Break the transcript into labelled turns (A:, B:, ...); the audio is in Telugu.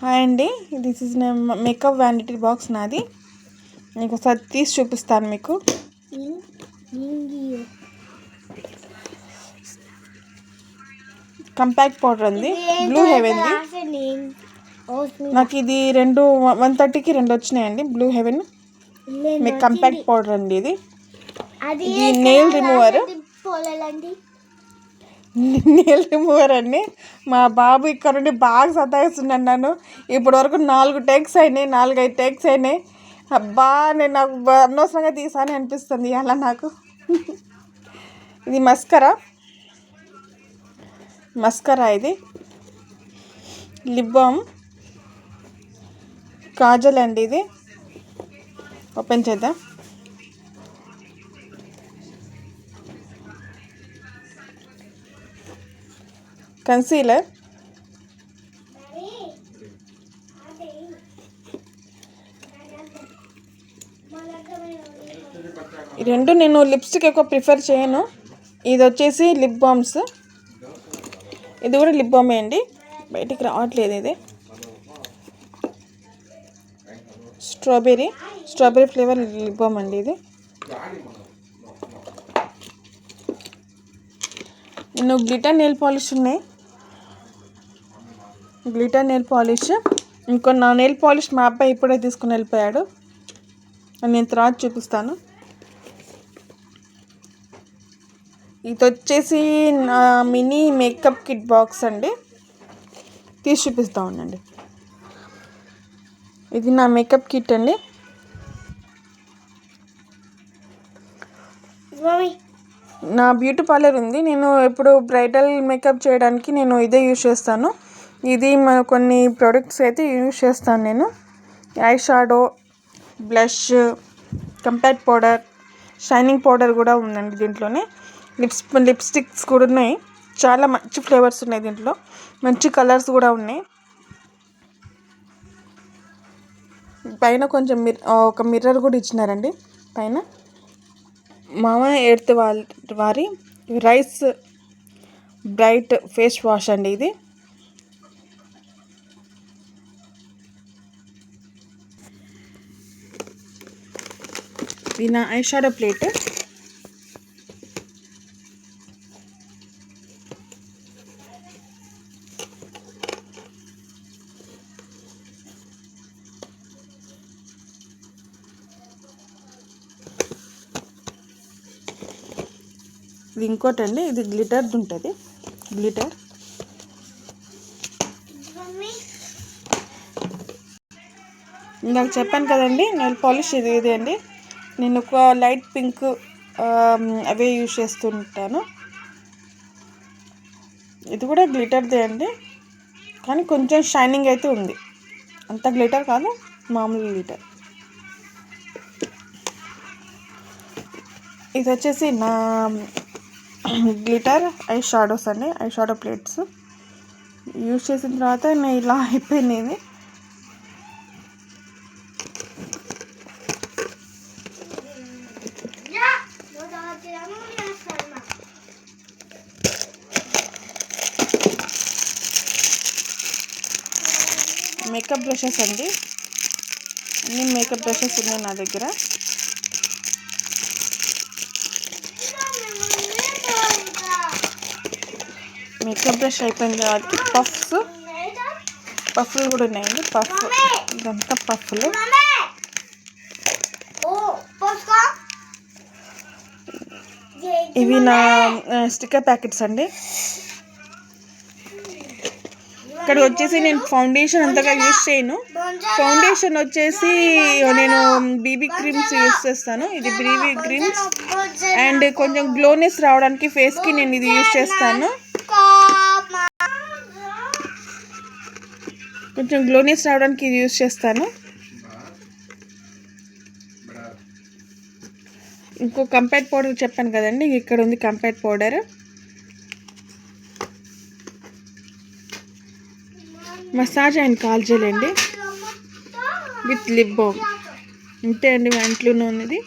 A: హాయ్ అండి, this is makeup vanity box నాది. మీకు ఒకసారి తీసి చూపిస్తాను. మీకు కంపాక్ట్ పౌడర్ ఉంది, బ్లూ హెవెన్ది. నాకు ఇది 130కి 2 వచ్చినాయండి. బ్లూ హెవెన్ మీకు కంపాక్ట్ పౌడర్ అండి. ఇది నెయిల్ రిమూవర్ అండి. మా బాబు ఇక్కడ నుండి బాగా సతాయిస్తున్నాను నన్ను. ఇప్పటి వరకు 4 టేక్స్ అయినాయి, 4-5 టేక్స్ అయినాయి. అబ్బా, నేను నాకు అనవసరంగా తీసాను అనిపిస్తుంది అలా నాకు. ఇది మస్కరా ఇది లిప్ బామ్, కాజల్ అండి. ఇది ఓపెన్ చేద్దాం. కన్సీలర్, ఈ రెండు నేను లిప్స్టిక్ ఎక్కువ ప్రిఫర్ చేయను. ఇది వచ్చేసి లిప్ బామ్స్, ఇది కూడా లిప్ బామే అండి. బయటికి రావట్లేదు. ఇది స్ట్రాబెర్రీ ఫ్లేవర్ లిప్ బామ్ అండి. ఇది నేను గ్లిటర్ నెయిల్ పాలిష్ ఉన్నాయి. గ్లిటర్ నెయిల్ పాలిష్, ఇంకో నా నెయిల్ పాలిష్ మా అబ్బాయి ఇప్పుడే తీసుకుని వెళ్ళిపోయాడు. నేను తర్వాత చూపిస్తాను. ఇది వచ్చేసి నా మినీ మేకప్ కిట్ బాక్స్ అండి. తీసి చూపిస్తా ఉండండి. ఇది నా మేకప్ కిట్ అండి. నా బ్యూటీ పార్లర్ ఉంది. నేను ఎప్పుడు బ్రైడల్ మేకప్ చేయడానికి నేను ఇదే యూజ్ చేస్తాను. ఇది కొన్ని ప్రోడక్ట్స్ అయితే యూజ్ చేస్తాను నేను. Eye shadow, blush, compact powder, shining powder కూడా ఉందండి దీంట్లోనే. లిప్స్టిక్స్ కూడా ఉన్నాయి. చాలా మంచి ఫ్లేవర్స్ ఉన్నాయి దీంట్లో, మంచి కలర్స్ కూడా ఉన్నాయి. పైన కొంచెం ఒక మిర్రర్ కూడా ఇచ్చినారండి పైన. మామయ్య ఎర్త్ వారి రైస్ బ్రైట్ ఫేస్ వాష్ అండి. ఇది నా ఐ షాడో ప్లేట్. ఇది ఇంకోటండి, ఇది గ్లిటర్ది ఉంటుంది. గ్లిటర్ ఇందాక చెప్పాను కదండి, నెయిల్ పాలిష్ ఇది అండి. నేను ఒక లైట్ పింక్ అవే యూజ్ చేస్తుంటాను. ఇది కూడా గ్లిటర్దే అండి, కానీ కొంచెం షైనింగ్ అయితే ఉంది. అంత గ్లిటర్ కాదు, మామూలు గ్లిటర్. ఇది వచ్చేసి నా గ్లిటర్ ఐ షాడోస్ అండి, ఐ షాడో ప్లేట్స్. యూజ్ చేసిన తర్వాత నేను ఇలా అయిపోయింది. ఇది మేకప్ బ్రషెస్ అండి. అన్ని మేకప్ బ్రషెస్ ఉన్నాయి నా దగ్గర. మేకప్ బ్రష్ అయిపోయిన తర్వాత పఫ్లు కూడా ఉన్నాయండి. ఇదంతా పఫ్లు. ఇవి నా స్టిక్కర్ ప్యాకెట్స్ అండి. ఇక్కడ వచ్చేసి నేను ఫౌండేషన్ అంతగా యూజ్ చేయను. ఫౌండేషన్ వచ్చేసి నేను బీబీ క్రీమ్స్ యూజ్ చేస్తాను. ఇది బీబీ క్రీమ్స్ అండ్ కొంచెం గ్లోనెస్ రావడానికి ఫేస్కి నేను ఇది యూజ్ చేస్తాను. ఇది యూజ్ చేస్తాను. ఇంకో కంపాక్ట్ పౌడర్ చెప్పాను కదండి, ఇక్కడ ఉంది కంపాక్ట్ పౌడర్. మసాజ్ అండ్ కాల్జల్ అండి విత్ లిప్ బామ్. ఇంతే అండి మా ఇంట్లోనే ఉన్నది.